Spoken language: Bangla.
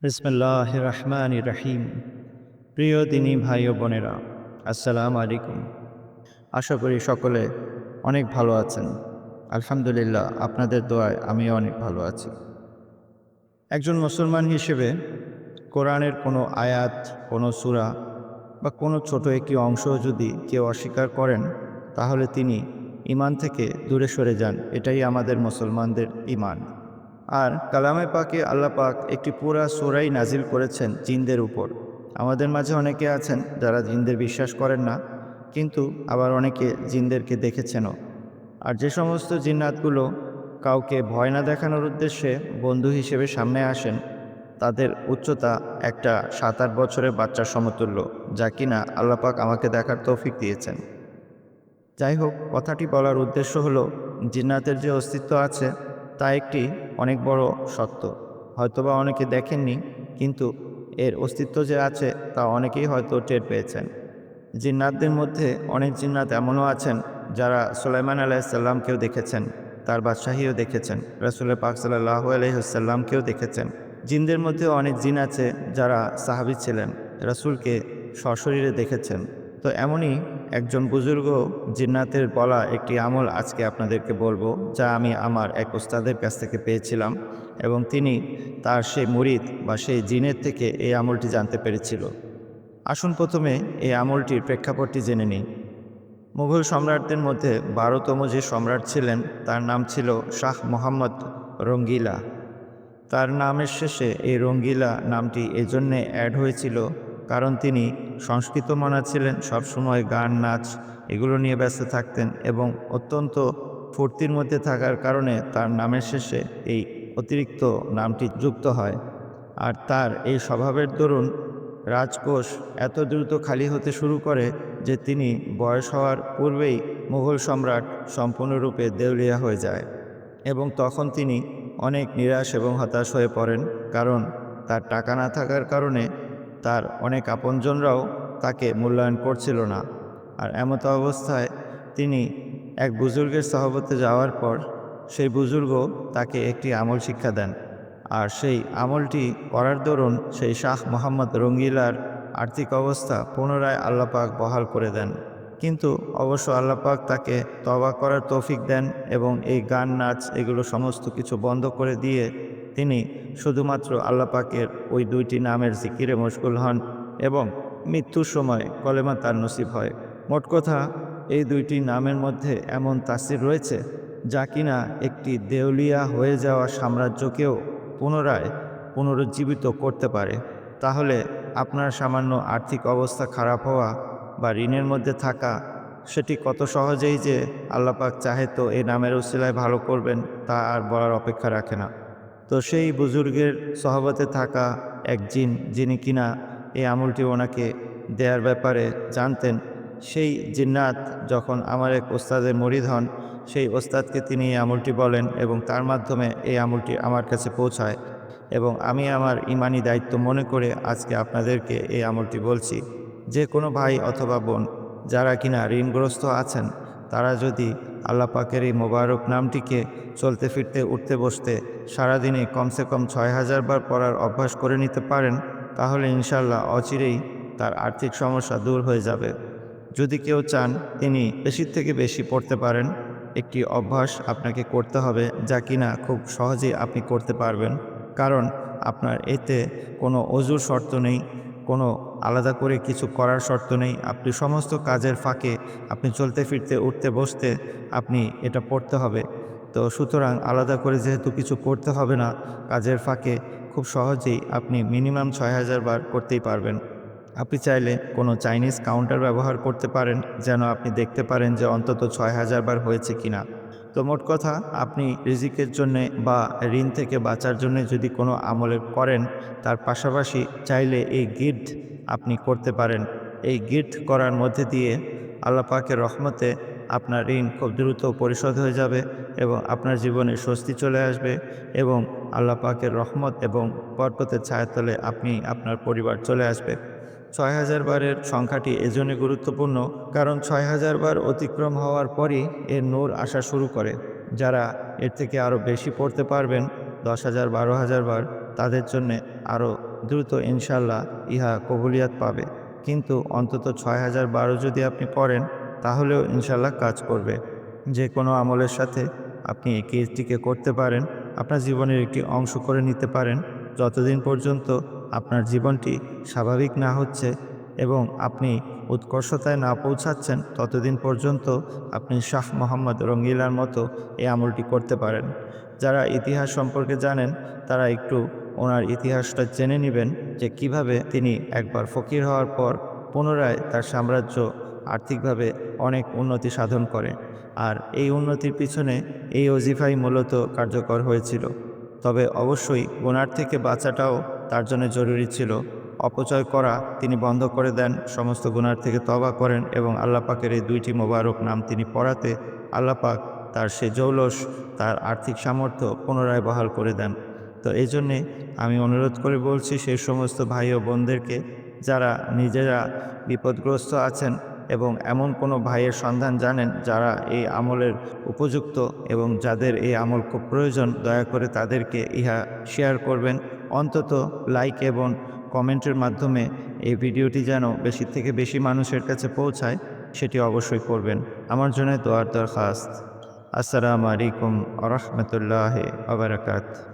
বিসমিল্লাহির রহমানির রহিম। প্রিয় দিনী ভাই ও বোনেরা, আসসালামু আলাইকুম। আশা করি সকলে অনেক ভালো আছেন। আলহামদুলিল্লাহ, আপনাদের দোয়ায় আমিও অনেক ভালো আছি। একজন মুসলমান হিসেবে কোরআনের কোনো আয়াত, কোনো সূরা বা কোনো ছোট একটি অংশ যদি কেউ অস্বীকার করেন, তাহলে তিনি ঈমান থেকে দূরে সরে যান। এটাই আমাদের মুসলমানদের ঈমান। আর কালামে পাকে আল্লাহ পাক একটি পুরা সূরাই নাজিল করেছেন জিনদের উপর। আমাদের মাঝে অনেকে আছেন যারা জিনদের বিশ্বাস করেন না, কিন্তু আবার অনেকে জিনদেরকে দেখেছেনও। আর যে সমস্ত জিন্নাতগুলো কাউকে ভয় না দেখানোর উদ্দেশ্যে বন্ধু হিসেবে সামনে আসেন, তাদের উচ্চতা একটা ৭-৮ বছরের বাচ্চার সমতুল্য, যা কিনা আল্লাহ পাক আমাকে দেখার তৌফিক দিয়েছেন। যাই হোক, কথাটি বলার উদ্দেশ্য হলো, জিন্নাতের যে অস্তিত্ব আছে তা একটি অনেক বড় সত্য। হয়তোবা অনেকে দেখেননি, কিন্তু এর অস্তিত্ব যে আছে তা অনেকেই হয়তো টের পেয়েছেন। জিন্নাতদের মধ্যে অনেক জিন্নাত এমনও আছেন যারা সুলাইমান আলাইহিসসালামকেও দেখেছেন, তার বাদশাহীও দেখেছেন, রাসূল পাক সাল্লাল্লাহু আলাইহি ওয়াসাল্লামকেও দেখেছেন। জিনদের মধ্যে অনেক জিন আছে যারা সাহাবী ছিলেন, রাসূলকে সশরীরে দেখেছেন। তো এমনই একজন বুজুর্গ জিন্নাতের বলা একটি আমল আজকে আপনাদেরকে বলবো, যা আমি আমার এক ওস্তাদের কাছ থেকে পেয়েছিলাম, এবং তিনি তার সেই মুরিদ বা সেই জিনের থেকে এই আমলটি জানতে পেরেছিল। আসুন প্রথমে এই আমলটির প্রেক্ষাপটটি জেনে নিই। মুঘল সম্রাটদের মধ্যে ১২তম যে সম্রাট ছিলেন তার নাম ছিল শাহ মোহাম্মদ রঙ্গিলা। তার নামের শেষে এই রঙ্গিলা নামটি এজন্যে অ্যাড হয়েছিল কারণ তিনি সংস্কৃত মনা ছিলেন, সবসময় গান নাচ এগুলো নিয়ে ব্যস্ত থাকতেন এবং অত্যন্ত ফুর্তির মধ্যে থাকার কারণে তার নামের শেষে এই অতিরিক্ত নামটি যুক্ত হয়। আর তার এই স্বভাবের দরুন রাজকোষ এত দ্রুত খালি হতে শুরু করে যে তিনি বয়স হওয়ার পূর্বেই মুঘল সম্রাট সম্পূর্ণরূপে দেউলিয়া হয়ে যায়, এবং তখন তিনি অনেক নিরাশ এবং হতাশ হয়ে পড়েন, কারণ তার টাকা না থাকার কারণে তার অনেক আপনজনরাও তাকে মূল্যায়ন করছিল না। আর এমতো অবস্থায় তিনি এক বুজুর্গের সহবতে যাওয়ার পর সেই বুজুর্গ তাকে একটি আমল শিক্ষা দেন। আর সেই আমলটি করার দরুন সেই শাহ মোহাম্মদ রঙ্গিলার আর্থিক অবস্থা পুনরায় আল্লাহ পাক বহাল করে দেন। কিন্তু অবশ্য আল্লাহ পাক তাকে তওবা করার তৌফিক দেন এবং এই গান নাচ এগুলো সমস্ত কিছু বন্ধ করে দিয়ে তিনি শুধুমাত্র আল্লাহ পাকের ওই দুইটি নামের জিকিরে মশগুল হন এবং মৃত্যুর সময় কলেমা তার নসিব হয়। মোট কথা, এই দুইটি নামের মধ্যে এমন তাসির রয়েছে যা কিনা একটি দেউলিয়া হয়ে যাওয়া সাম্রাজ্যকেও পুনরায় পুনরুজ্জীবিত করতে পারে। তাহলে আপনার সামান্য আর্থিক অবস্থা খারাপ হওয়া বা ঋণের মধ্যে থাকা, সেটি কত সহজেই যে আল্লাহ পাক চাহে তো এই নামের উসিলায় ভালো করবেন, তা আর বলার অপেক্ষা রাখে না। তো সেই বুজুর্গের সহবতে থাকা এক জিন, যিনি কিনা এই আমলটি ওনাকে দেয়ার ব্যাপারে জানতেন, সেই জিন্নাত যখন আমার এক ওস্তাদের মুরিদ হন, সেই ওস্তাদকে তিনি এই আমলটি বলেন এবং তার মাধ্যমে এই আমলটি আমার কাছে পৌঁছায়, এবং আমি আমার ইমানি দায়িত্ব মনে করে আজকে আপনাদেরকে এই আমলটি বলছি। যে কোনো ভাই অথবা বোন যারা কিনা ঋণগ্রস্ত আছেন, তারা যদি আল্লাহ পাকের এই মোবারক নামটিকে চলতে ফিরতে উঠতে বসতে সারাদিনে কমসে কম ৬,০০০ বার পড়ার অভ্যাস করে নিতে পারেন, তাহলে ইনশাল্লাহ অচিরেই তার আর্থিক সমস্যা দূর হয়ে যাবে। যদি কেউ চান তিনি বেশির থেকে বেশি পড়তে পারেন, একটি অভ্যাস আপনাকে করতে হবে যা কিনা খুব সহজেই আপনি করতে পারবেন। কারণ আপনার এতে কোনো অজুর শর্ত নেই, কোনো আলাদা করে কিছু করার শর্ত নেই। আপনি সমস্ত কাজের ফাঁকে আপনি চলতে ফিরতে উঠতে বসতে আপনি এটা পড়তে হবে। তো সুতরাং আলাদা করে যেহেতু কিছু করতে হবে না, কাজের ফাঁকে খুব সহজেই আপনি মিনিমাম ৬,০০০ বার করতেই পারবেন। আপনি চাইলে কোনো চাইনিজ কাউন্টার ব্যবহার করতে পারেন, যেন আপনি দেখতে পারেন যে অন্তত ৬,০০০ বার হয়েছে কিনা। তো মোট কথা, আপনি রিজিকের জন্যে বা ঋণ থেকে বাঁচার জন্য যদি কোনো আমল করেন, তার পাশাপাশি চাইলে এই গিফট আপনি করতে পারেন। এই গিফট করার মধ্যে দিয়ে আল্লাহ পাকের রহমতে আপনার ঋণ খুব দ্রুত পরিশোধ হয়ে যাবে এবং আপনার জীবনে স্বস্তি চলে আসবে, এবং আল্লাহ পাকের রহমত এবং বরকতের ছায়াতলে আপনি আপনার পরিবার চলে আসবে। ৬,০০০ বারের সংখ্যাটি এজন্য গুরুত্বপূর্ণ, কারণ ৬,০০০ বার অতিক্রম হওয়ার পরই এর নূর আসা শুরু করে। যারা এর থেকে আরও বেশি পড়তে পারবেন, ১০,০০০, ১২,০০০ বার, তাদের জন্যে আরও দ্রুত ইনশাল্লাহ ইহা কবুলিয়াত পাবে। কিন্তু অন্তত ৬,০১২ যদি আপনি পড়েন তাহলেও ইনশাল্লাহ কাজ করবে। যে কোনো আমলের সাথে আপনি এই কাজটিকে করতে পারেন, আপনার জীবনের একটি অংশ করে নিতে পারেন। যতদিন পর্যন্ত আপনার জীবনটি স্বাভাবিক না হচ্ছে এবং আপনি উৎকর্ষতায় না পৌঁছাচ্ছেন, ততদিন পর্যন্ত আপনি শাহ মোহাম্মদ রঙ্গিলার মতো এই আমলটি করতে পারেন। যারা ইতিহাস সম্পর্কে জানেন তারা একটু ওনার ইতিহাসটা জেনে নেবেন যে কিভাবে তিনি একবার ফকির হওয়ার পর পুনরায় তার সাম্রাজ্য আর্থিকভাবে অনেক উন্নতি সাধন করে। আর এই উন্নতির পিছনে এই ওজিফাই মূলত কার্যকর হয়েছিল। তবে অবশ্যই গুনার থেকে বাঁচাটাও তার জন্য জরুরি ছিল। অপচয় করা তিনি বন্ধ করে দেন, সমস্ত গুনার থেকে তওবা করেন এবং আল্লাহ পাকের এই ২টি মোবারক নাম তিনি পড়াতে আল্লাহ পাক তার সে জৌলস, তার আর্থিক সামর্থ্য পুনরায় বহাল করে দেন। তো এই জন্যে আমি অনুরোধ করে বলছি সেই সমস্ত ভাই ও বোনদেরকে যারা নিজেরা বিপদগ্রস্ত আছেন এবং এমন কোনো ভাইয়ের সন্ধান জানেন যারা এই আমলের উপযুক্ত এবং যাদের এই আমল খুব প্রয়োজন, দয়া করে তাদেরকে ইহা শেয়ার করবেন। অন্তত লাইক এবং কমেন্টের মাধ্যমে এই ভিডিওটি যেন বেশি থেকে বেশি মানুষের কাছে পৌঁছায়, সেটি অবশ্যই করবেন। আমার জন্য দোয়ার দরখাস্ত। আসসালামু আলাইকুম ওয়া রাহমাতুল্লাহি ওয়া বারাকাতুহু।